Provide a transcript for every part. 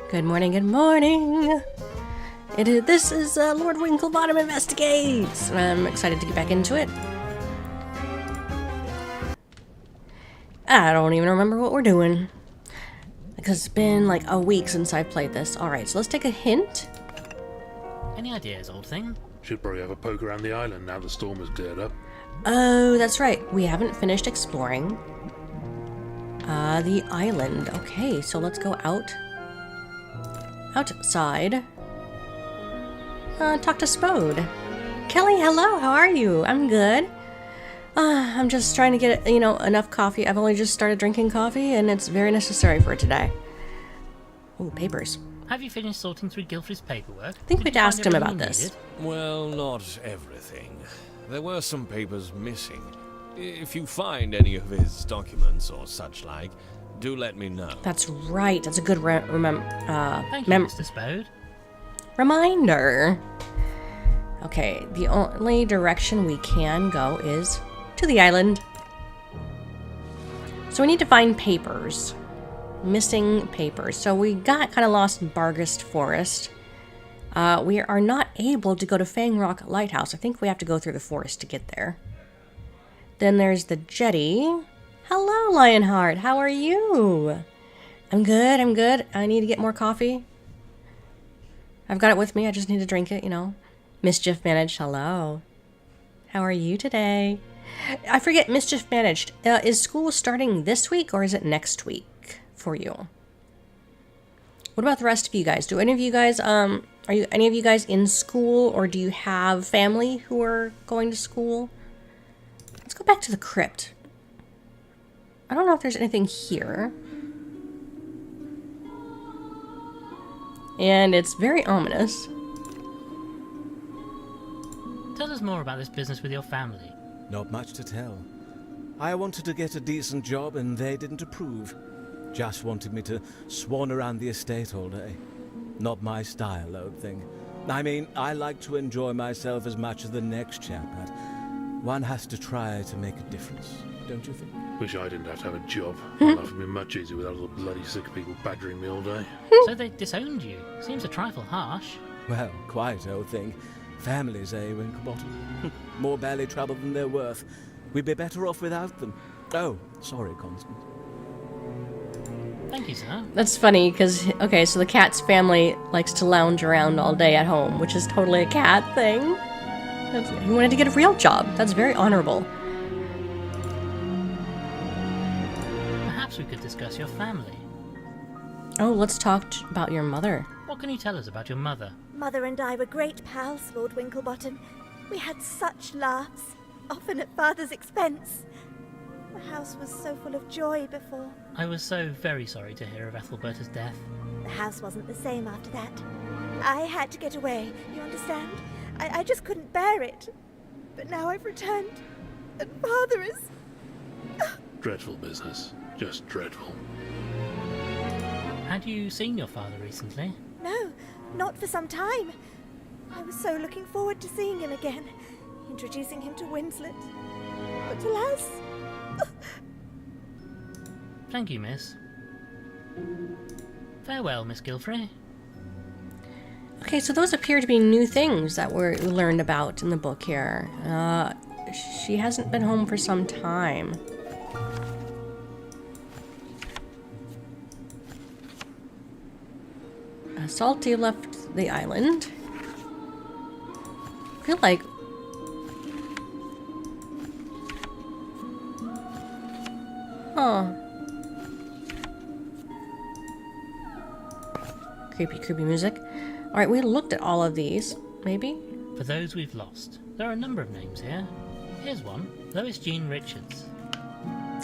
Good morning, good morning. This is Lord Winklebottom Investigates, and I'm excited to get back into it. I don't even remember what we're doing, because it's been like a week since I played this. Alright, so let's take a hint. Any ideas, old thing? Should probably have a poke around the island now the storm has cleared up. Oh, that's right. We haven't finished exploring the island. Okay, so let's go outside. Talk to Spode. Kelly, hello, how are you? I'm good. I'm just trying to get, enough coffee. I've only just started drinking coffee, and it's very necessary for today. Oh, papers. Have you finished sorting through Gilfrey's paperwork? I think we'd asked him about this. Needed? Well, not everything. There were some papers missing. If you find any of his documents or such like, do let me know. That's right. That's a good Thank you, Mr. Spode. reminder. Okay, the only direction we can go is to the island. So we need to find papers. Missing papers. So we got kind of lost in Barghest Forest. We are not able to go to Fang Rock Lighthouse. I think we have to go through the forest to get there. Then there's the jetty. Hello, Lionheart. How are you? I'm good. I'm good. I need to get more coffee. I've got it with me. I just need to drink it, Mischief Managed. Hello. How are you today? I forget, Mischief Managed. Is school starting this week or is it next week for you? What about the rest of you guys? Do any of you guys, are any of you guys in school, or do you have family who are going to school? Let's go back to the crypt. I don't know if there's anything here. And it's very ominous. Tell us more about this business with your family. Not much to tell. I wanted to get a decent job and they didn't approve. Just wanted me to swan around the estate all day. Not my style, old thing. I mean, I like to enjoy myself as much as the next chap, but one has to try to make a difference, don't you think? Wish I didn't have to have a job. Life would be much easier without all the bloody sick people badgering me all day. So they disowned you. Seems a trifle harsh. Well, quite, old thing. Families, eh, Winklebottom? More belly trouble than they're worth. We'd be better off without them. Oh, sorry, Constance. Thank you, sir. That's funny, because, okay, so the cat's family likes to lounge around all day at home, which is totally a cat thing. He wanted to get a real job. That's very honorable. Perhaps we could discuss your family. Oh, let's talk about your mother. What can you tell us about your mother? Mother and I were great pals, Lord Winklebottom. We had such laughs, often at Father's expense. The house was so full of joy before. I was so very sorry to hear of Ethelberta's death. The house wasn't the same after that. I had to get away, you understand? I just couldn't bear it. But now I've returned, and Father is... Dreadful business. Just dreadful. Had you seen your father recently? No, not for some time. I was so looking forward to seeing him again, introducing him to Winslet. But alas... Thank you, miss. Farewell, Miss Gilfrey. Okay, so those appear to be new things that we learned about in the book here. She hasn't been home for some time. Salty left the island. I feel like... Huh. Creepy, creepy music. Alright, we looked at all of these. Maybe? For those we've lost, there are a number of names here. Here's one, Lois Jean Richards.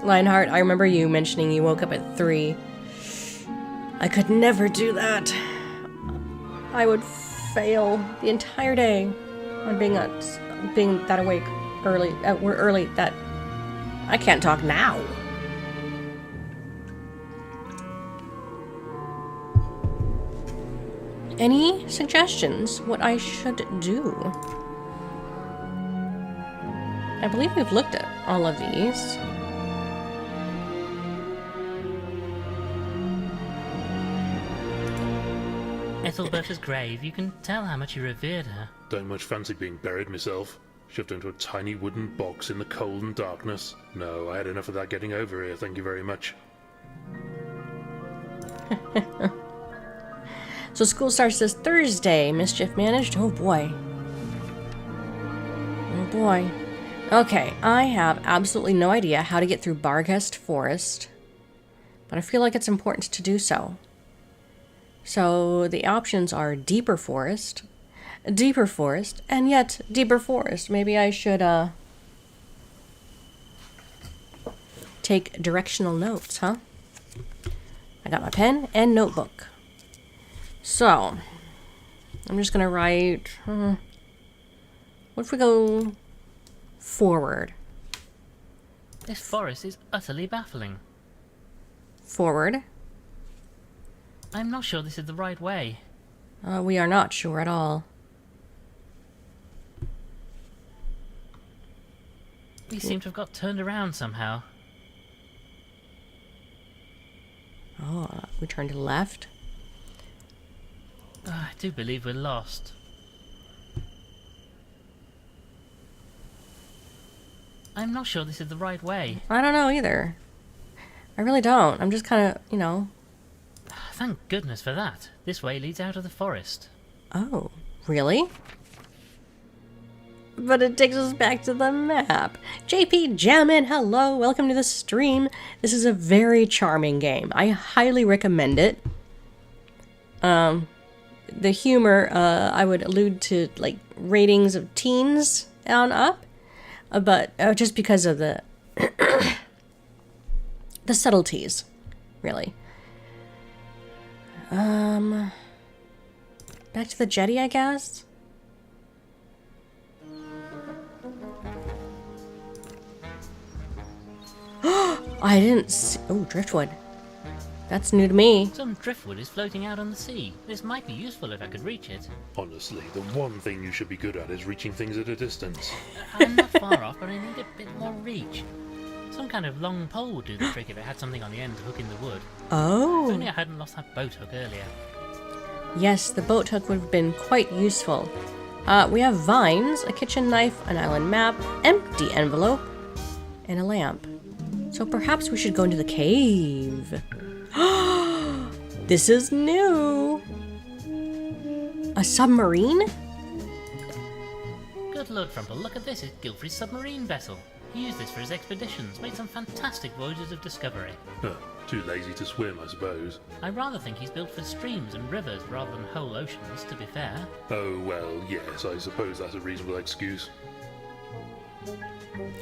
Lionheart, I remember you mentioning you woke up at 3. I could never do that. I would fail the entire day on being that awake early. Early that I can't talk now. Any suggestions what I should do? I believe we've looked at all of these. Ethelberta's grave, you can tell how much you revered her. Don't much fancy being buried myself. Shoved into a tiny wooden box in the cold and darkness. No, I had enough of that getting over here, thank you very much. So school starts this Thursday. Mischief managed? Oh boy. Oh boy. Okay, I have absolutely no idea how to get through Barghest Forest, but I feel like it's important to do so. So the options are deeper forest, and yet deeper forest. Maybe I should take directional notes, huh? I got my pen and notebook. So, I'm just gonna write, what if we go forward? This forest is utterly baffling. Forward. I'm not sure this is the right way. We are not sure at all. We seem to have got turned around somehow. Oh, we turn to the left. I do believe we're lost. I'm not sure this is the right way. I don't know either. I really don't. I'm just kind of, you know. Thank goodness for that. This way leads out of the forest. Oh, really? But it takes us back to the map. JP Jammin, hello, welcome to the stream. This is a very charming game. I highly recommend it. The humor, I would allude to like ratings of teens on up, but just because of the the subtleties, really. Back to the jetty, I guess. I didn't see. Oh, driftwood. That's new to me. Some driftwood is floating out on the sea. This might be useful if I could reach it. Honestly, the one thing you should be good at is reaching things at a distance. I'm not far off, but I need a bit more reach. Some kind of long pole would do the trick if it had something on the end to hook in the wood. Oh. If only I hadn't lost that boat hook earlier. Yes, the boat hook would have been quite useful. We have vines, a kitchen knife, an island map, empty envelope, and a lamp. So perhaps we should go into the cave. This is new. A submarine? Good Lord Frumple, look at this. It's Gilfrey's submarine vessel. He used this for his expeditions, made some fantastic voyages of discovery. Huh, too lazy to swim, I suppose. I rather think he's built for streams and rivers rather than whole oceans, to be fair. Oh, well, yes, I suppose that's a reasonable excuse.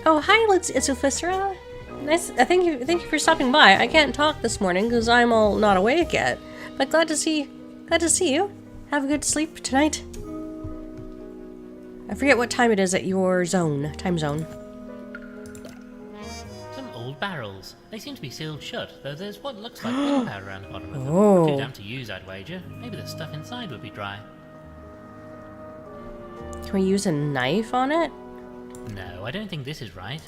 Oh, hi, it's Ufisra. Nice. Thank you for stopping by. I can't talk this morning because I'm all not awake yet. But glad to see you. Have a good sleep tonight. I forget what time it is at your time zone. Some old barrels. They seem to be sealed shut, though there's what looks like gunpowder around the bottom of them. Oh. Too damp to use, I'd wager. Maybe the stuff inside would be dry. Can we use a knife on it? No, I don't think this is right.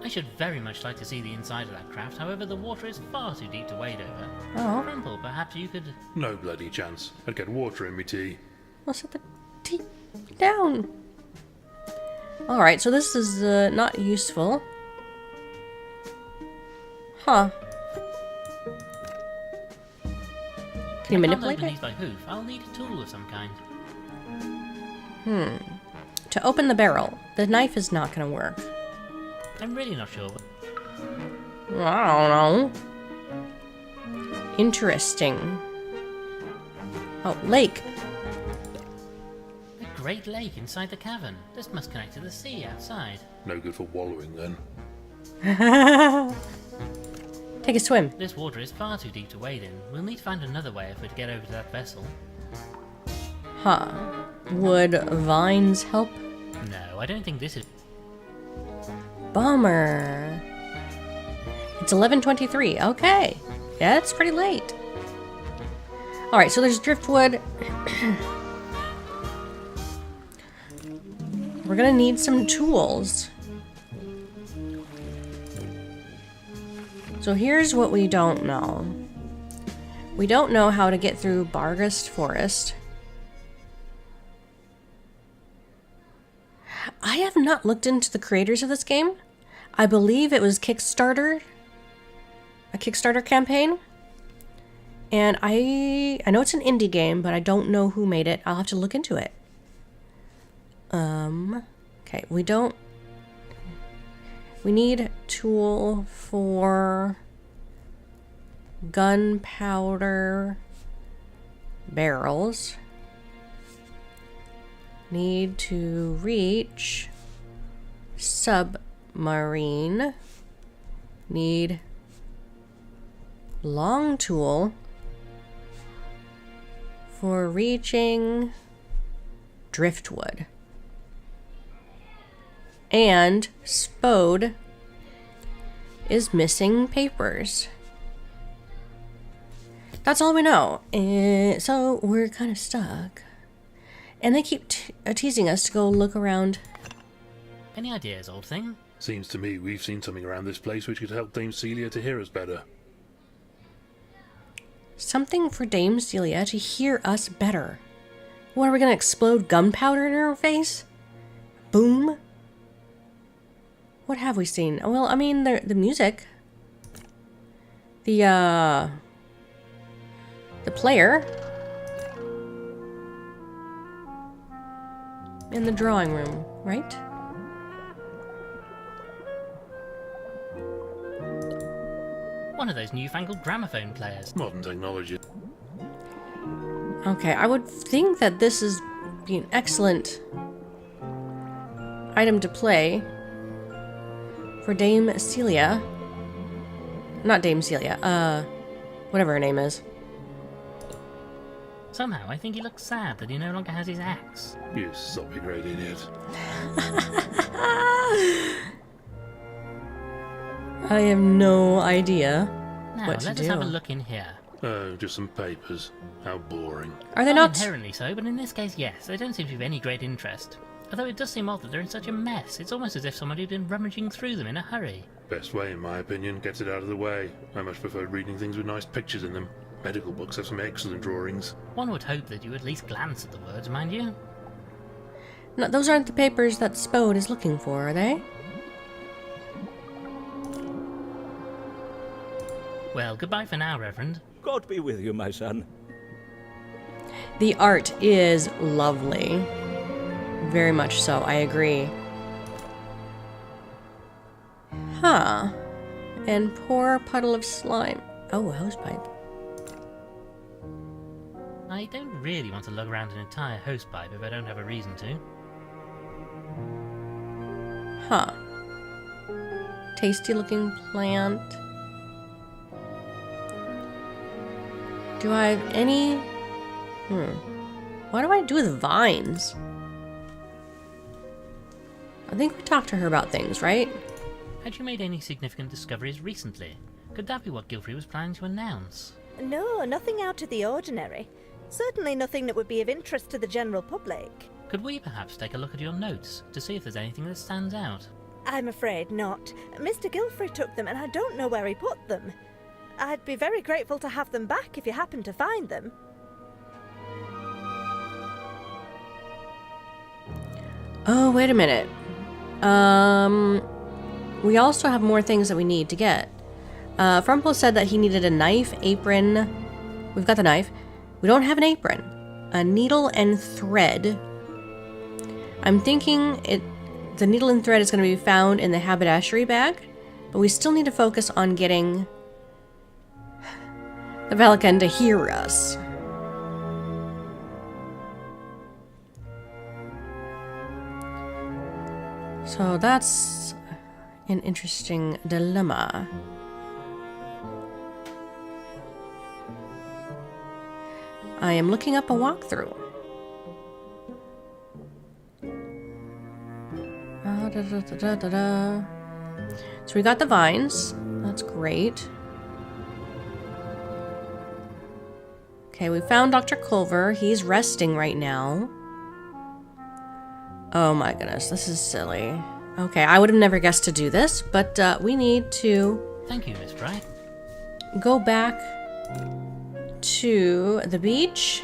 I should very much like to see the inside of that craft, however the water is far too deep to wade over. Oh. Crumple, perhaps you could... No bloody chance. I'd get water in me tea. I'll set the tea down. Alright, so this is not useful. Huh. Can you manipulate open it? these by hoof. I'll need a tool of some kind. To open the barrel, the knife is not going to work. I'm really not sure. I don't know. Interesting. Oh, lake. A great lake inside the cavern. This must connect to the sea outside. No good for wallowing then. Take a swim. This water is far too deep to wade in. We'll need to find another way if we're to get over to that vessel. Huh. Would vines help? No, I don't think this is... Bummer. It's 11:23. Okay. Yeah, it's pretty late. Alright, so there's driftwood. We're gonna need some tools. So here's what we don't know. We don't know how to get through Bargast Forest. I have not looked into the creators of this game. I believe it was a Kickstarter campaign. And I know it's an indie game, but I don't know who made it. I'll have to look into it. Okay, we need tool for gunpowder barrels. Need to reach submarine. Need long tool for reaching driftwood. And Spode is missing papers. That's all we know. So we're kind of stuck. And they keep teasing us to go look around. Any ideas, old thing? Seems to me we've seen something around this place which could help Dame Celia to hear us better. Something for Dame Celia to hear us better. What, are we gonna explode gunpowder in her face? Boom? What have we seen? Well, I mean, the music. The player. In the drawing room, right? One of those newfangled gramophone players. Modern technology. Okay, I would think that this is an excellent item to play for Dame Celia. Not Dame Celia, whatever her name is. Somehow, I think he looks sad that he no longer has his axe. You soppy great idiot. I have no idea Now, what to let do. us have a look in here. Oh, just some papers. How boring. Are they Not not? inherently so, but in this case, yes. They don't seem to be of any great interest. Although it does seem odd that they're in such a mess. It's almost as if somebody had been rummaging through them in a hurry. Best way, in my opinion, gets it out of the way. I much prefer reading things with nice pictures in them. Medical books have some excellent drawings. One would hope that you at least glance at the words, mind you. No, those aren't the papers that Spode is looking for, are they? Well, goodbye for now, Reverend. God be with you, my son. The art is lovely. Very much so, I agree. Huh. And poor puddle of slime. Oh, a hosepipe. I don't really want to lug around an entire hosepipe if I don't have a reason to. Huh. Tasty looking plant. Do I have any... What do I do with vines? I think we talked to her about things, right? Had you made any significant discoveries recently? Could that be what Gilfrey was planning to announce? No, nothing out of the ordinary. Certainly nothing that would be of interest to the general public. Could we perhaps take a look at your notes to see if there's anything that stands out? I'm afraid not. Mr. Gilfrey took them and I don't know where he put them. I'd be very grateful to have them back if you happen to find them. Oh, wait a minute. We also have more things that we need to get. Frumple said that he needed a knife, apron. We've got the knife. We don't have an apron. A needle and thread. I'm thinking the needle and thread is going to be found in the haberdashery bag, but we still need to focus on getting the Pelican to hear us. So that's an interesting dilemma. I am looking up a walkthrough. So we got the vines. That's great. Okay, we found Dr. Culver. He's resting right now. Oh my goodness, this is silly. Okay, I would have never guessed to do this, but we need to Thank you, Miss Bright. go back to the beach.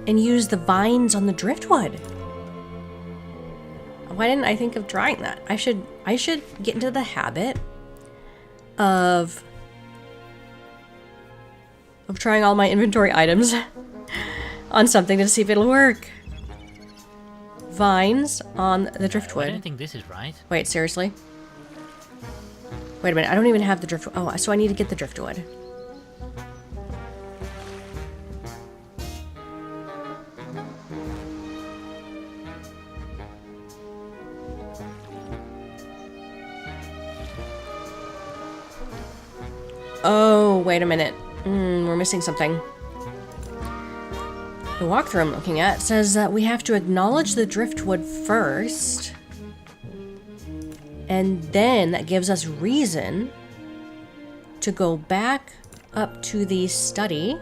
And use the vines on the driftwood. Why didn't I think of trying that? I should get into the habit of trying all my inventory items on something to see if it'll work. Vines on the driftwood. I don't think this is right. Wait, seriously? Wait a minute, I don't even have the driftwood. Oh, so I need to get the driftwood. Oh, wait a minute. We're missing something. The walkthrough I'm looking at says that we have to acknowledge the driftwood first. And then that gives us reason to go back up to the study.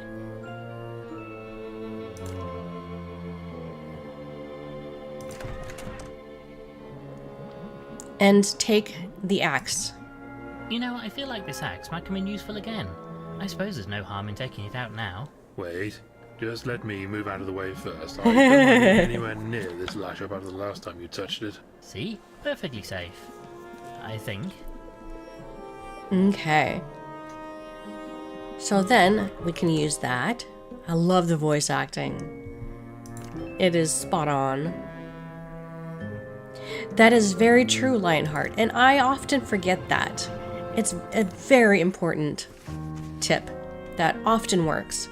And take the axe. You know, I feel like this axe might come in useful again. I suppose there's no harm in taking it out now. Wait, just let me move out of the way first. I don't want to be anywhere near this lash up after the last time you touched it. See? Perfectly safe. I think. Okay. So then we can use that. I love the voice acting. It is spot on. That is very true, Lionheart, and I often forget that. It's a very important tip that often works.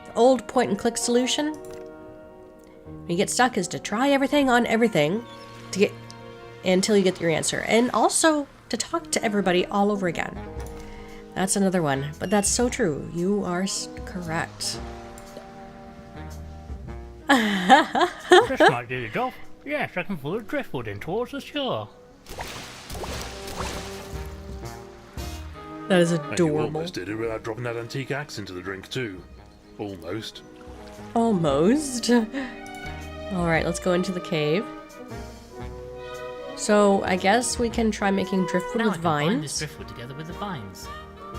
The old point-and-click solution when you get stuck is to try everything on everything to get until you get your answer, and also to talk to everybody all over again. That's another one, but that's so true. You are correct. This might do the job. Yes, I can pull the driftwood in towards the shore. That is And you adorable. almost did it without dropping that antique axe into the drink too. Almost. Almost. Alright, let's go into the cave. So, I guess we can try making driftwood Now I with can bind this vines. driftwood together with the vines.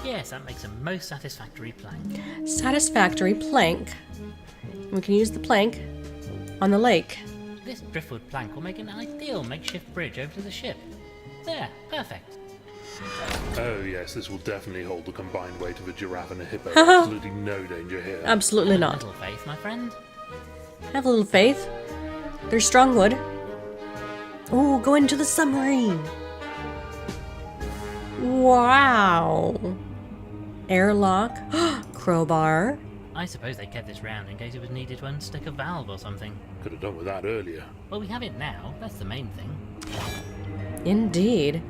Yes, that makes a most satisfactory plank. Satisfactory plank. We can use the plank on the lake. This driftwood plank will make an ideal makeshift bridge over to the ship. There, perfect. Oh yes, this will definitely hold the combined weight of a giraffe and a hippo. Absolutely no danger here. Absolutely Have a not. little faith, my friend. Have a little faith. There's strong wood. Oh, go into the submarine. Wow. Airlock. Crowbar. I suppose they kept this round in case it was needed to unstick a valve or something. Could have done with that earlier. Well, we have it now. That's the main thing. Indeed.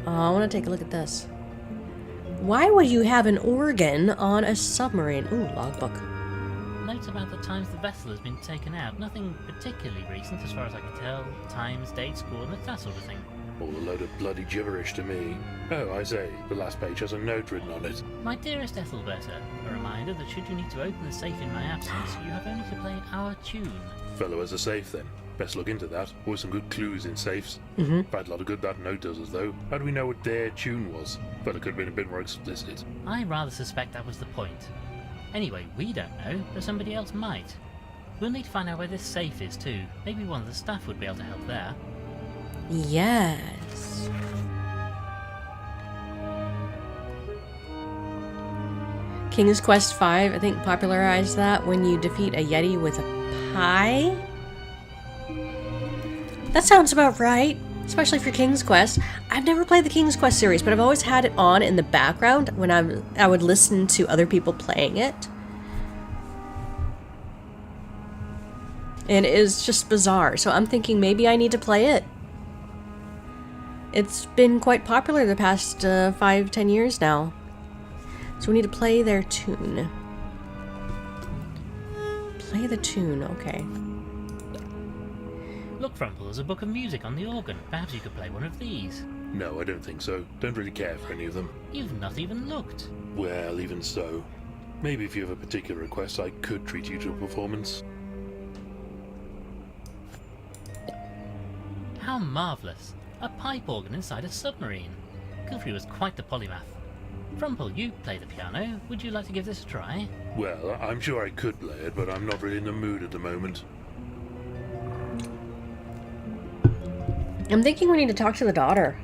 I want to take a look at this. Why would you have an organ on a submarine? Ooh, logbook. Notes about the times the vessel has been taken out. Nothing particularly recent as far as I can tell. Times, dates, coordinates, that sort of thing. All a load of bloody gibberish to me. Oh, I say, the last page has a note written on it. My dearest Ethelberta, a reminder that should you need to open the safe in my absence, you have only to play our tune. Fellow has a safe then. Best look into that. Always some good clues in safes. Bad lot of good that note does us though. How do we know what their tune was? Fella could have been a bit more explicit. I rather suspect that was the point. Anyway, we don't know, but somebody else might. We'll need to find out where this safe is too. Maybe one of the staff would be able to help there. Yes. King's Quest V, I think, popularized that when you defeat a Yeti with a pie. That sounds about right, especially for King's Quest. I've never played the King's Quest series, but I've always had it on in the background when I would listen to other people playing it. And it is just bizarre, so I'm thinking maybe I need to play it. It's been quite popular the past 5-10 years now. So we need to play their tune. Play the tune, okay. Look, Frumple, there's a book of music on the organ. Perhaps you could play one of these. No, I don't think so. Don't really care for any of them. You've not even looked. Well, even so. Maybe if you have a particular request, I could treat you to a performance. How marvellous. A pipe organ inside a submarine. Gilfrey was quite the polymath. Frumple, you play the piano. Would you like to give this a try? Well, I'm sure I could play it, but I'm not really in the mood at the moment. I'm thinking we need to talk to the daughter.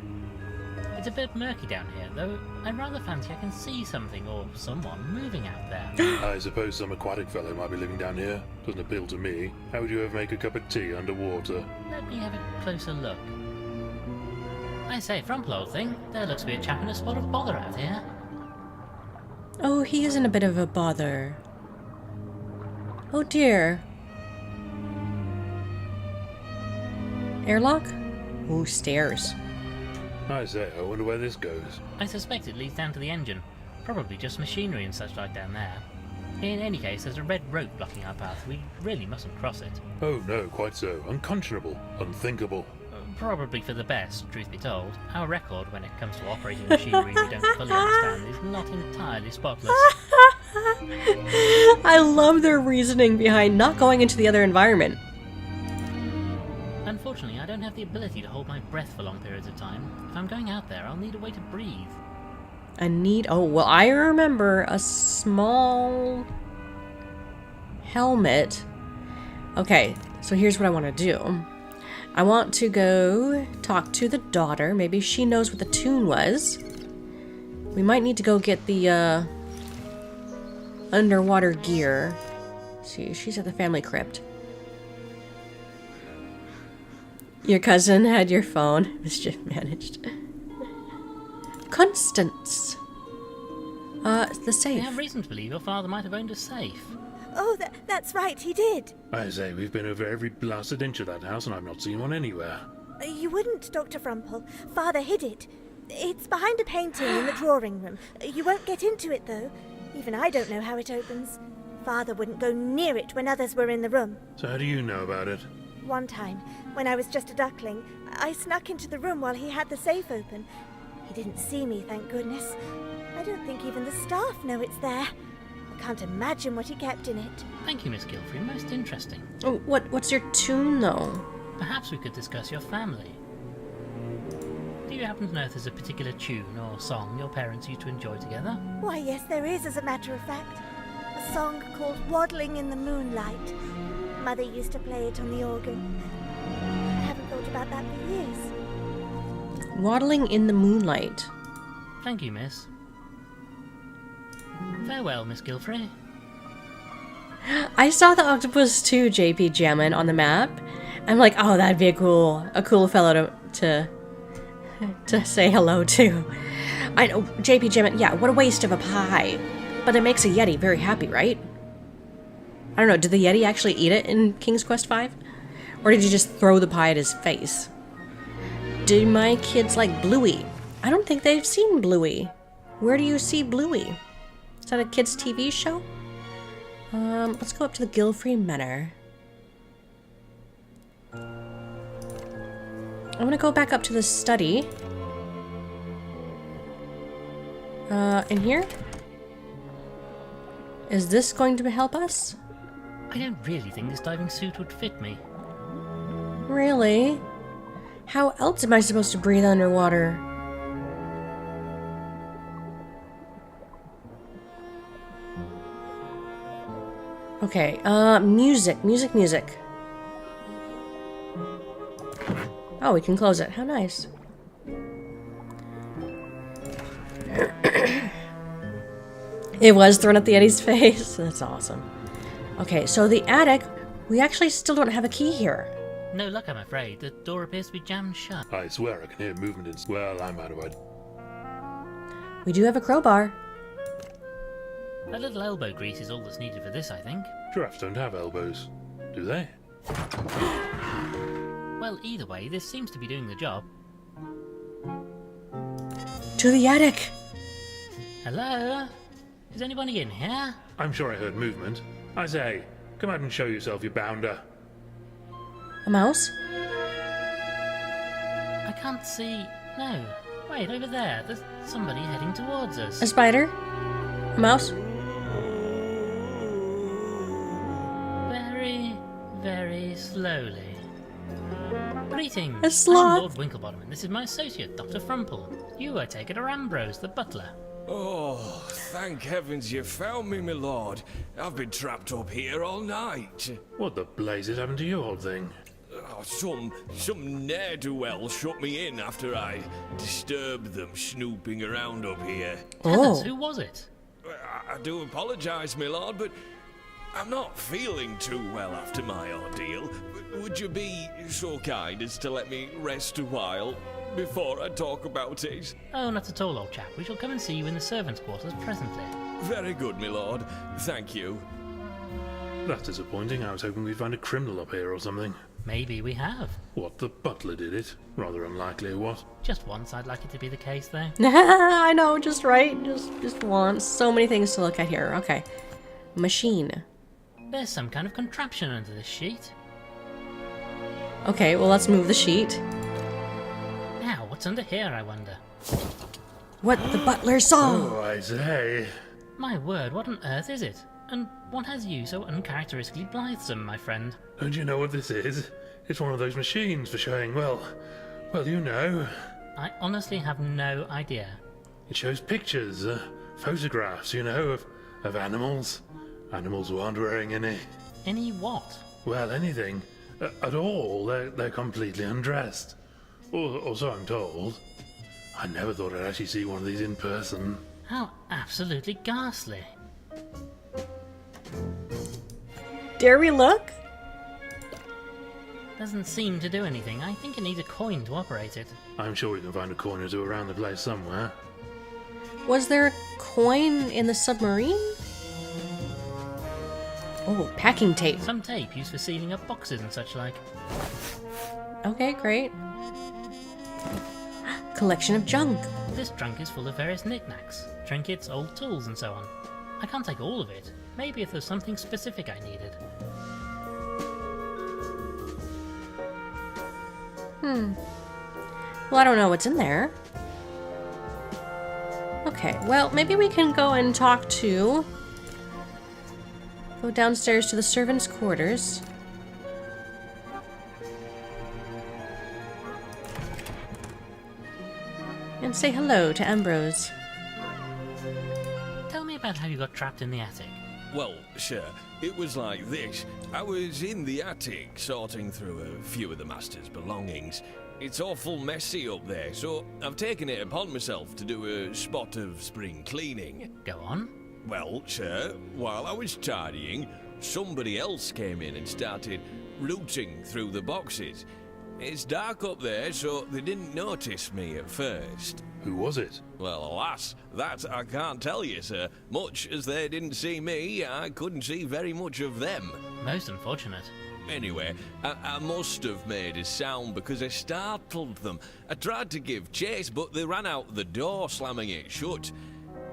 It's a bit murky down here, though I rather fancy I can see something or someone moving out there. I suppose some aquatic fellow might be living down here. Doesn't appeal to me. How would you ever make a cup of tea underwater? Let me have a closer look. I say, Frumple, old thing, there looks to be a chap in a spot of bother out here. Oh, he isn't a bit of a bother. Oh dear. Airlock? Ooh, stairs. I say, I wonder where this goes. I suspect it leads down to the engine. Probably just machinery and such like down there. In any case, there's a red rope blocking our path. We really mustn't cross it. Oh no, quite so. Unconscionable. Unthinkable. Probably for the best, truth be told. Our record when it comes to operating machinery we don't fully understand is not entirely spotless. I love their reasoning behind not going into the other environment. Unfortunately, I don't have the ability to hold my breath for long periods of time. If I'm going out there, I'll need a way to breathe. Oh, well, I remember a small helmet. Okay, so here's what I want to do. I want to go talk to the daughter. Maybe she knows what the tune was. We might need to go get the underwater gear. Let's see, she's at the family crypt. Your cousin had your phone. Mischief managed. Constance. The safe. We have reason to believe your father might have owned a safe. Oh, that's right, he did. I say, we've been over every blasted inch of that house and I've not seen one anywhere. You wouldn't, Dr. Frumple. Father hid it. It's behind a painting in the drawing room. You won't get into it, though. Even I don't know how it opens. Father wouldn't go near it when others were in the room. So how do you know about it? One time, when I was just a duckling, I snuck into the room while he had the safe open. He didn't see me, thank goodness. I don't think even the staff know it's there. I can't imagine what he kept in it. Thank you, Miss Gilfrey. Most interesting. Oh, what's your tune, though? Perhaps we could discuss your family. Do you happen to know if there's a particular tune or song your parents used to enjoy together? Why, yes, there is, as a matter of fact. A song called Waddling in the Moonlight. Mother used to play it on the organ. I haven't thought about that for years. Waddling in the moonlight. Thank you, miss. Farewell, Miss Gilfrey. I saw the octopus too, JP Jammin, on the map. I'm like, oh, that'd be a cool fellow to say hello to. I know, JP Jammin, yeah, what a waste of a pie. But it makes a Yeti very happy, right? I don't know, did the Yeti actually eat it in King's Quest V? Or did you just throw the pie at his face? Do my kids like Bluey? I don't think they've seen Bluey. Where do you see Bluey? Is that a kids' TV show? Let's go up to the Gilfrey Manor. I'm gonna go back up to the study. In here? Is this going to help us? I don't really think this diving suit would fit me. Really? How else am I supposed to breathe underwater? Okay, music. Oh, we can close it. How nice. It was thrown at the Yeti's face. That's awesome. Okay, so the attic, we actually still don't have a key here. No luck, I'm afraid. The door appears to be jammed shut. I swear I can hear movement in... Well, I'm out of it. We do have a crowbar. A little elbow grease is all that's needed for this, I think. Giraffes don't have elbows, do they? Well, either way, this seems to be doing the job. To the attic! Hello? Is anybody in here? I'm sure I heard movement. I say, come out and show yourself, you bounder. A mouse? I can't see... No. Wait, over there. There's somebody heading towards us. A spider? A mouse? Very, very slowly. Greetings. A sloth. I'm Lord Winklebottom, and this is my associate, Dr. Frumple. You, I take it, are Ambrose, the butler. Oh, thank heavens you found me, my lord. I've been trapped up here all night. What the blazes happened to you, old thing? Oh, some ne'er-do-well shut me in after I disturbed them snooping around up here. Tell us, Oh. who was it? I do apologise, my lord, but I'm not feeling too well after my ordeal. Would you be so kind as to let me rest a while before I talk about it? Oh, not at all, old chap. We shall come and see you in the servants' quarters presently. Very good, my lord. Thank you. That's disappointing. I was hoping we'd find a criminal up here or something. Maybe we have. What, the butler did it? Rather unlikely, what? Just once, I'd like it to be the case, though. I know, just right. Just once. So many things to look at here. Okay. Machine. There's some kind of contraption under this sheet. Okay, well, let's move the sheet. Now, what's under here, I wonder? What the butler saw. Oh, I say. My word, what on earth is it? And what has you so uncharacteristically blithesome, my friend? Don't you know what this is? It's one of those machines for showing, well, you know. I honestly have no idea. It shows pictures, photographs, you know, of animals. Animals who aren't wearing any, Any what? well, anything. At all. They're completely undressed. Or so I'm told. I never thought I'd actually see one of these in person. How absolutely ghastly. Dare we look? Doesn't seem to do anything. I think it needs a coin to operate it. I'm sure we can find a coin or two around the place somewhere. Was there a coin in the submarine? Oh, packing tape. Some tape used for sealing up boxes and such like. Okay, great. Collection of junk. This trunk is full of various knickknacks, trinkets, old tools and so on. I can't take all of it. Maybe if there's something specific I needed. Well, I don't know what's in there. Okay, well, maybe we can go and talk to... Go downstairs to the servants' quarters. And say hello to Ambrose. Tell me about how you got trapped in the attic. Well, sure. It was like this. I was in the attic sorting through a few of the master's belongings. It's awful messy up there, so I've taken it upon myself to do a spot of spring cleaning. Go on. Well, sure, while I was tidying, somebody else came in and started rooting through the boxes. It's dark up there, so they didn't notice me at first. Who was it? Well, alas, that I can't tell you, sir. Much as they didn't see me, I couldn't see very much of them. Most unfortunate. Anyway, I must have made a sound because I startled them. I tried to give chase, but they ran out the door, slamming it shut.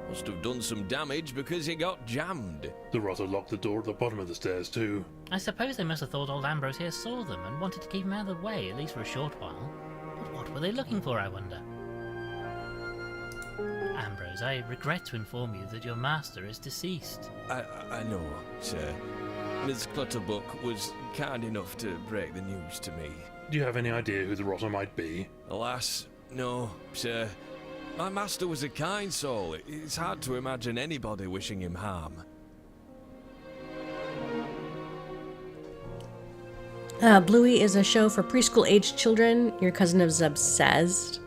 Must have done some damage because it got jammed. The rotter locked the door at the bottom of the stairs too. I suppose they must have thought old Ambrose here saw them and wanted to keep him out of the way, at least for a short while. But what were they looking for, I wonder? Ambrose, I regret to inform you that your master is deceased. I know, sir. Miss Clutterbuck was kind enough to break the news to me. Do you have any idea who the rotter might be? Alas, no, sir. My master was a kind soul. It's hard to imagine anybody wishing him harm. Bluey is a show for preschool-aged children. Your cousin is obsessed.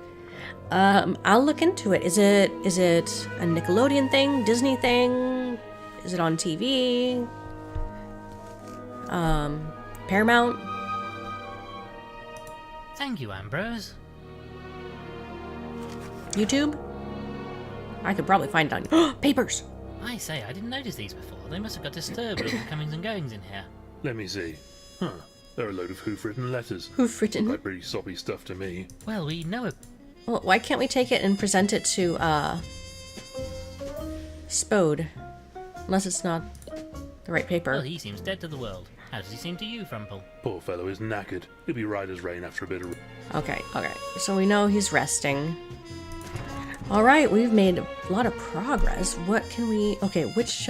I'll look into it. Is it a Nickelodeon thing? Disney thing? Is it on TV? Paramount? Thank you, Ambrose. YouTube? I could probably find it on... Papers! I say, I didn't notice these before. They must have got disturbed with all the comings and goings in here. Let me see. Huh. They're a load of hoof-written letters. Hoof-written? Like pretty soppy stuff to me. Well, we know it. Well, why can't we take it and present it to, Spode? Unless it's not the right paper. Well, he seems dead to the world. How does he seem to you, Frumple? Poor fellow is knackered. He'll be right as rain after a bit of... Okay. So we know he's resting. Alright, we've made a lot of progress. What can we... Okay, which,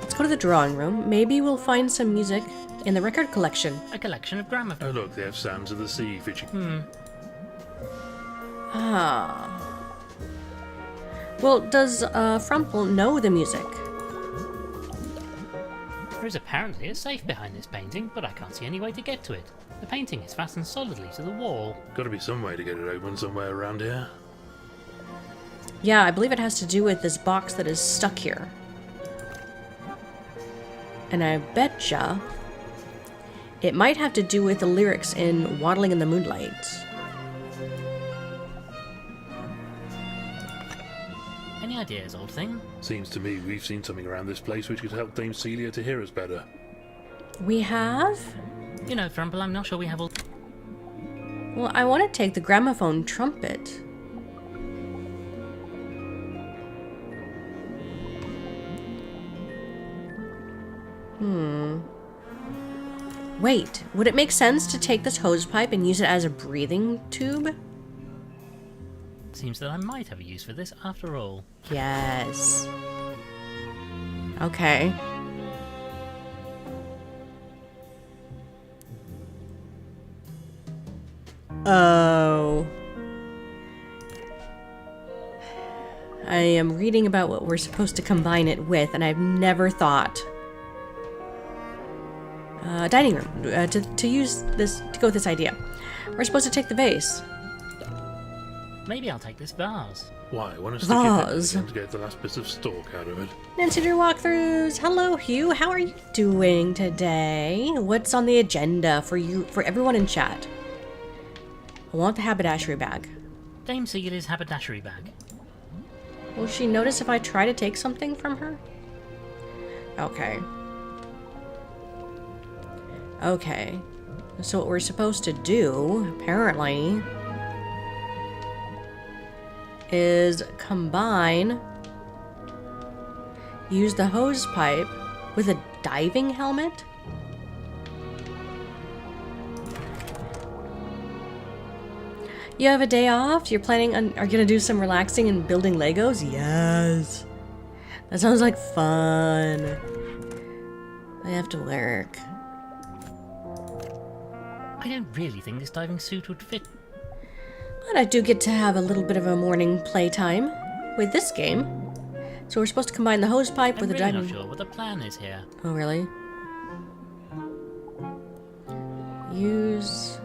Let's go to the drawing room. Maybe we'll find some music in the record collection. A collection of gramophones. Oh look, they have Sands of the Sea featuring... Ah. Well, does Frumple know the music? There is apparently a safe behind this painting, but I can't see any way to get to it. The painting is fastened solidly to the wall. Gotta be some way to get it open somewhere around here. Yeah, I believe it has to do with this box that is stuck here. And I betcha it might have to do with the lyrics in Waddling in the Moonlight. Any ideas, old thing? Seems to me we've seen something around this place which could help Dame Celia to hear us better. We have? You know, Frumple, I'm not sure we have all... Well, I want to take the gramophone trumpet. Wait, would it make sense to take this hose pipe and use it as a breathing tube? Seems that I might have a use for this after all. Yes. Okay. Oh. I am reading about what we're supposed to combine it with, and I've never thought. Dining room. To use this, to go with this idea. We're supposed to take the vase. Maybe I'll take this vase. Why? Want to stick Vase. it in to get the last bit of stalk out of it? Nancy Drew walkthroughs. Hello, Hugh. How are you doing today? What's on the agenda for you, for everyone in chat? I want the haberdashery bag. Dame Celia's haberdashery bag. Will she notice if I try to take something from her? Okay. Okay. So what we're supposed to do, apparently, is combine, use the hose pipe with a diving helmet? You have a day off? You're planning on, are gonna do some relaxing and building Legos? Yes. That sounds like fun. I have to work. I don't really think this diving suit would fit. But I do get to have a little bit of a morning playtime with this game. So we're supposed to combine the hose pipe I'm with the really diving... not sure what the plan is here. Oh, really? Use...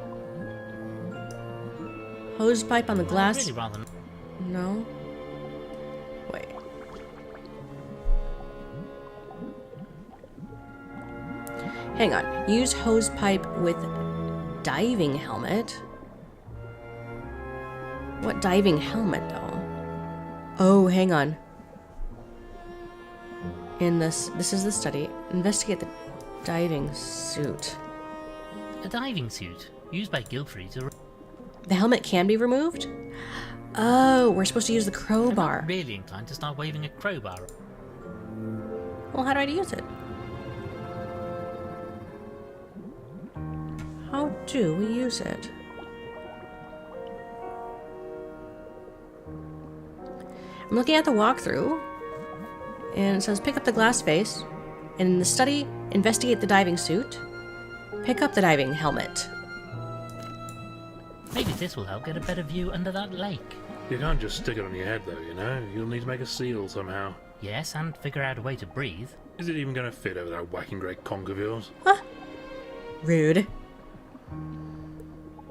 hose pipe on the glass... Really rather... No. Wait. Hang on. Use hose pipe with diving helmet. What diving helmet, though? Oh, hang on. In this is the study. Investigate the diving suit. A diving suit, used by Gilfrey to... The helmet can be removed? Oh, we're supposed to use the I'm crowbar. not really inclined to start waving a crowbar. Well, how do I use it? How do we use it? I'm looking at the walkthrough, and it says pick up the glass vase. In the study, investigate the diving suit. Pick up the diving helmet. Maybe this will help get a better view under that lake. You can't just stick it on your head though, you know? You'll need to make a seal somehow. Yes, and figure out a way to breathe. Is it even going to fit over that whacking great conch of yours? Rude.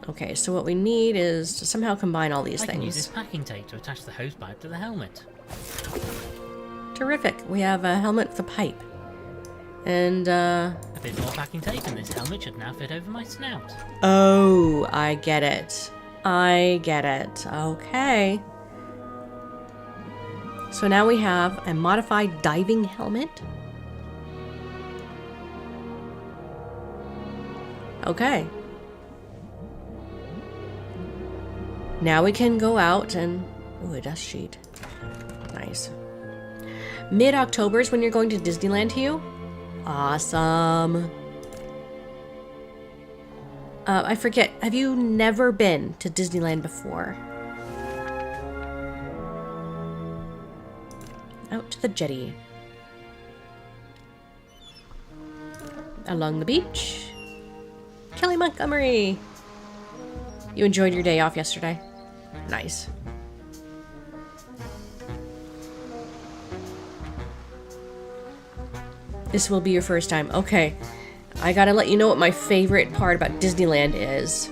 Okay, so what we need is to somehow combine all these I can use this things. packing tape to attach the hose pipe to the helmet. Terrific. We have a helmet with a pipe. And, A bit more packing tape and this helmet should now fit over my snout. oh, I get it. I get it. Okay. So now we have a modified diving helmet. Okay. Now we can go out and... ooh, a dust sheet. Nice. Mid-October is when you're going to Disneyland, Hugh? Awesome. I forget. Have you never been to Disneyland before? Out to the jetty. along the beach. Kelly Montgomery! You enjoyed your day off yesterday? Nice. This will be your first time. Okay. I gotta let you know what my favorite part about Disneyland is.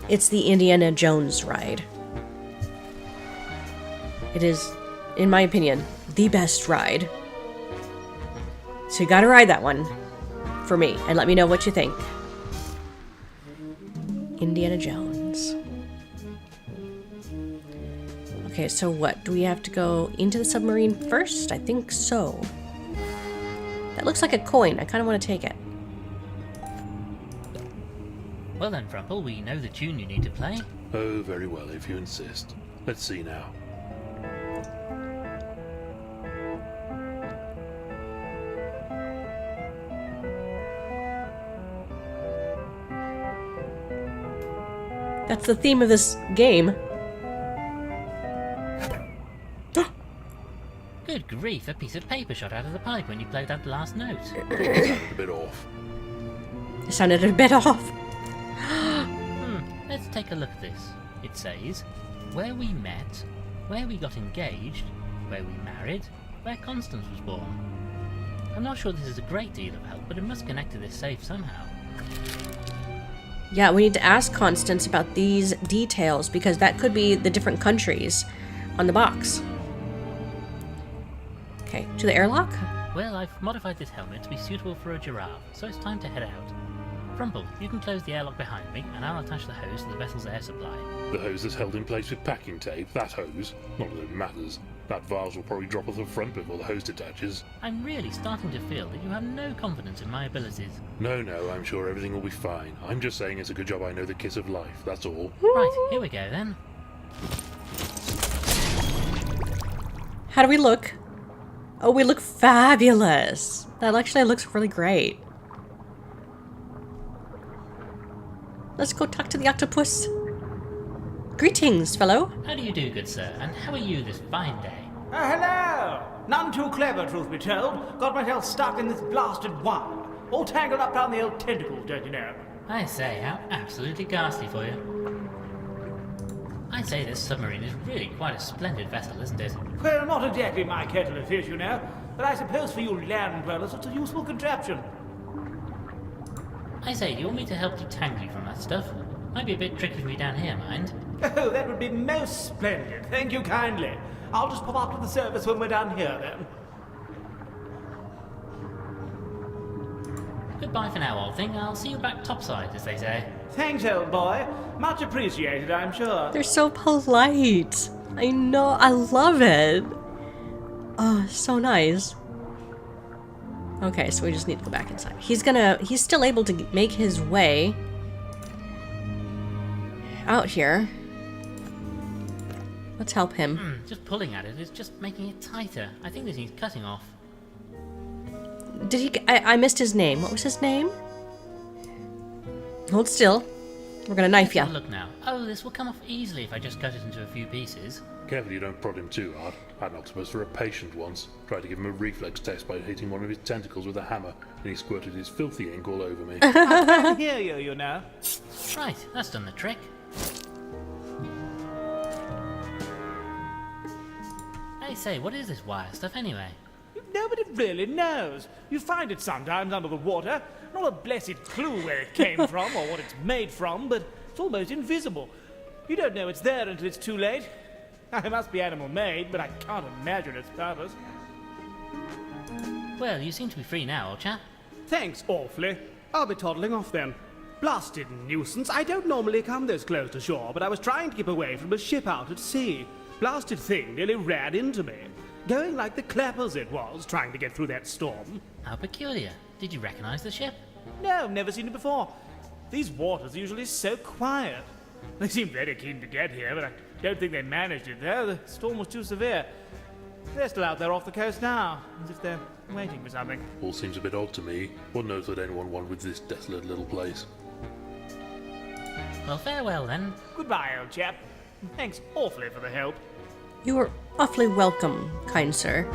It's the Indiana Jones ride. It is, in my opinion, the best ride. So you gotta ride that one for me and let me know what you think. Indiana Jones. Okay, so what? Do we have to go into the submarine first? I think so. That looks like a coin. I kind of want to take it. Well then, Frumple, we know the tune you need to play. Oh, very well, if you insist. Let's see now. That's the theme of this game. Good grief, a piece of paper shot out of the pipe when you played that last note. It sounded a bit off. It sounded a bit off. Let's take a look at this. It says, where we met, where we got engaged, where we married, where Constance was born. I'm not sure this is a great deal of help, but it must connect to this safe somehow. Yeah, we need to ask Constance about these details because that could be the different countries on the box. Okay, to the airlock? Well, I've modified this helmet to be suitable for a giraffe, so it's time to head out. Frumple, you can close the airlock behind me, and I'll attach the hose to the vessel's air supply. The hose is held in place with packing tape. That hose, not that it matters. That vase will probably drop off the front before the hose detaches. I'm really starting to feel that you have no confidence in my abilities. No, I'm sure everything will be fine. I'm just saying it's a good job I know the kiss of life, that's all. Right, here we go then. How do we look? Oh, we look fabulous. That actually looks really great. Let's go talk to the octopus. Greetings, fellow. How do you do, good sir, and how are you this fine day? Hello! None too clever, truth be told. Got myself stuck in this blasted wire. All tangled up down the old tentacles, don't you know? I say, how absolutely ghastly for you. I say this submarine is really quite a splendid vessel, isn't it? Well, not exactly my kettle of fish, you know. But I suppose for you land dwellers, it's a useful contraption. I say, do you want me to help detangle you from that stuff? Might be a bit tricky for me down here, mind? Oh, that would be most splendid. Thank you kindly. I'll just pop up to the surface when we're down here, then. Goodbye for now, old thing. I'll see you back topside, as they say. Thanks, old boy. Much appreciated, I'm sure. They're so polite. I know, I love it. Oh, so nice. Okay, so we just need to go back inside. He's still able to make his way out here. Let's help him. Just pulling at it is just making it tighter. I think this needs cutting off. Did he? I missed his name. What was his name? Hold still. We're gonna knife ya. Have a look now. Oh, this will come off easily if I just cut it into a few pieces. Careful you don't prod him too hard. I had an octopus for a patient once. Tried to give him a reflex test by hitting one of his tentacles with a hammer, and he squirted his filthy ink all over me. I hear you, you know. Right, that's done the trick. I say, what is this wire stuff anyway? Nobody really knows. You find it sometimes under the water. Not a blessed clue where it came from or what it's made from, but it's almost invisible. You don't know it's there until it's too late. It must be animal-made, but I can't imagine its purpose. Well, you seem to be free now, old chap. Thanks awfully. I'll be toddling off then. Blasted nuisance. I don't normally come this close to shore, but I was trying to keep away from a ship out at sea. Blasted thing nearly ran into me. Going like the clappers it was, trying to get through that storm. How peculiar. Did you recognize the ship? No, never seen it before. These waters are usually so quiet. They seem very keen to get here, but I don't think they managed it there. The storm was too severe. They're still out there off the coast now, as if they're waiting for something. All seems a bit odd to me. What knows what anyone want with this desolate little place? Well, farewell then. Goodbye, old chap. Thanks awfully for the help. You are awfully welcome, kind sir.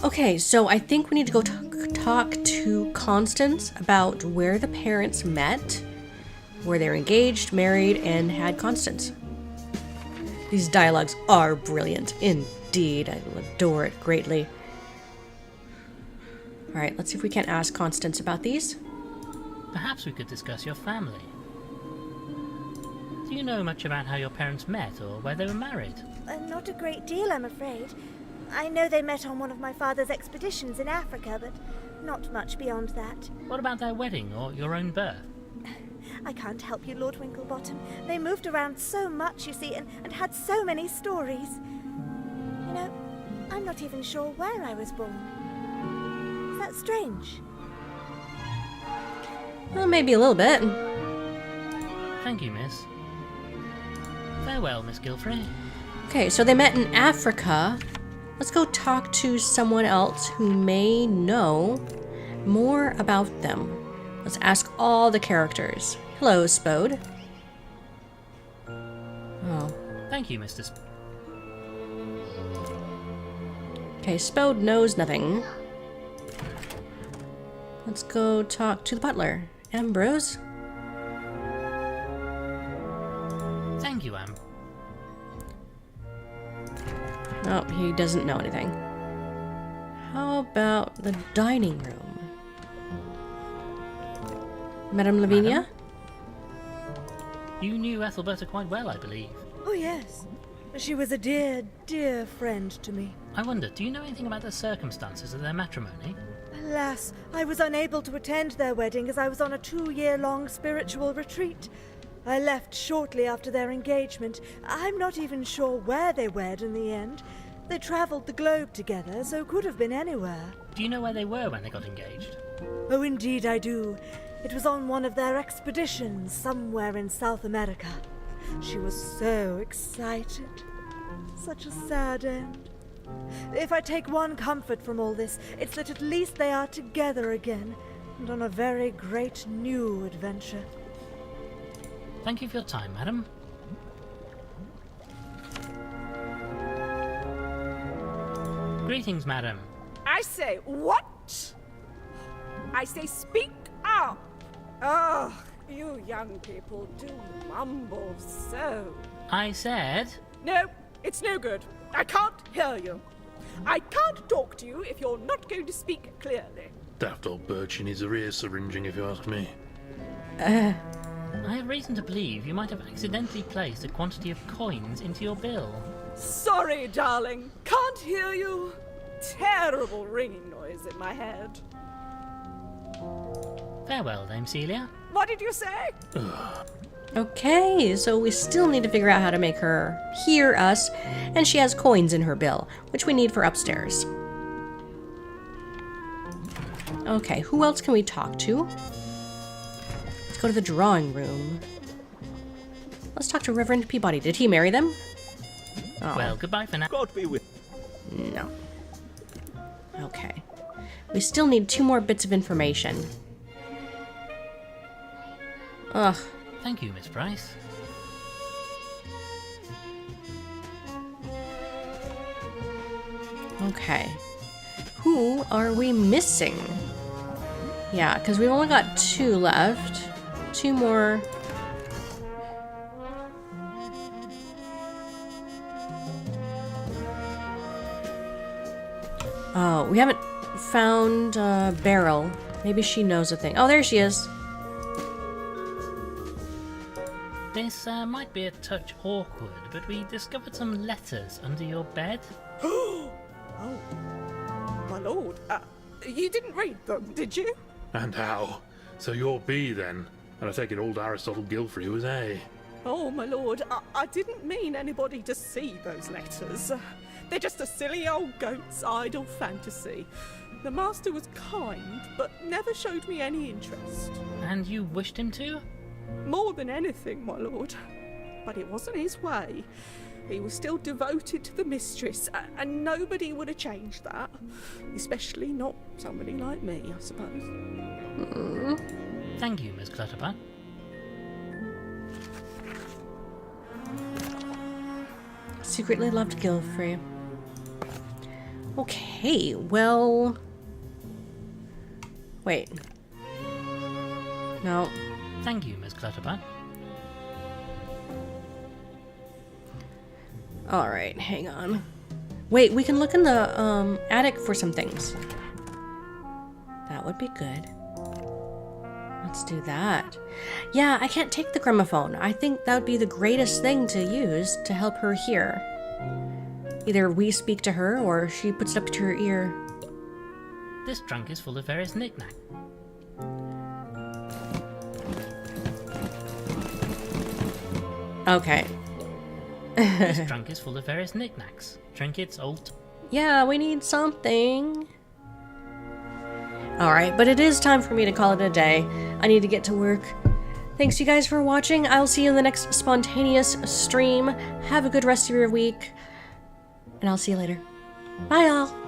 Okay, so I think we need to go talk to Constance about where the parents met, where they were engaged, married, and had Constance. These dialogues are brilliant, indeed. I adore it greatly. Alright, let's see if we can ask Constance about these. Perhaps we could discuss your family. Do you know much about how your parents met or where they were married? Not a great deal, I'm afraid. I know they met on one of my father's expeditions in Africa, but not much beyond that. What about their wedding or your own birth? I can't help you, Lord Winklebottom. They moved around so much, you see, and had so many stories. You know, I'm not even sure where I was born. Is that strange? Well, maybe a little bit. Thank you, miss. Farewell, Miss Gilfrey. Okay, so they met in Africa. Let's go talk to someone else who may know more about them. Let's ask all the characters. Hello, Spode. Oh. Thank you, Mr. Okay, Spode knows nothing. Let's go talk to the butler. Ambrose. Thank you, Am. Oh, he doesn't know anything. How about the dining room? Madame Lavinia? You knew Ethelberta quite well, I believe. Oh, yes. She was a dear, dear friend to me. I wonder, do you know anything about the circumstances of their matrimony? Alas, I was unable to attend their wedding as I was on a 2-year-long spiritual retreat. I left shortly after their engagement. I'm not even sure where they wed in the end. They travelled the globe together, so could have been anywhere. Do you know where they were when they got engaged? Oh, indeed I do. It was on one of their expeditions, somewhere in South America. She was so excited. Such a sad end. If I take one comfort from all this, it's that at least they are together again, and on a very great new adventure. Thank you for your time, madam. Greetings, madam. I say, what? I say, speak up. Oh, you young people do mumble so. I said... No, it's no good. I can't hear you. I can't talk to you if you're not going to speak clearly. Daft old birch needs a ear syringing, if you ask me. I have reason to believe you might have accidentally placed a quantity of coins into your bill. Sorry, darling. Can't hear you. Terrible ringing noise in my head. Farewell, Dame Celia. What did you say? Okay, so we still need to figure out how to make her hear us, and she has coins in her bill, which we need for upstairs. Okay, who else can we talk to? Let's go to the drawing room. Let's talk to Reverend Peabody. Did he marry them? Oh. Well, goodbye for now. God be with. No. Okay. We still need 2 more bits of information. Ugh. Thank you, Miss Price. Okay. Who are we missing? Yeah, because we've only got 2 left. 2 more. Oh, we haven't found Beryl. Maybe she knows a thing. Oh, there she is. This might be a touch awkward, but we discovered some letters under your bed. Oh, my lord. You didn't read them, did you? And how? So you're B then? And I take it old Aristotle Gilfrey was A. Oh, my lord, I didn't mean anybody to see those letters. They're just a silly old goat's idle fantasy. The master was kind, but never showed me any interest. And you wished him to? More than anything, my lord. But it wasn't his way. He was still devoted to the mistress, and nobody would have changed that. Especially not somebody like me, I suppose. Thank you, Miss Clutterbuck. Secretly loved Gilfrey. Okay, well... Wait. No. Thank you, Miss Clutterbutt. Alright, hang on. Wait, we can look in the attic for some things. That would be good. Let's do that. Yeah, I can't take the gramophone. I think that would be the greatest thing to use to help her hear. Either we speak to her or she puts it up to her ear. This trunk is full of various knickknacks. Okay. This trunk is full of various knickknacks. Trinkets, old... Yeah, we need something. Alright, but it is time for me to call it a day. I need to get to work. Thanks you guys for watching. I'll see you in the next spontaneous stream. Have a good rest of your week. And I'll see you later. Bye, y'all.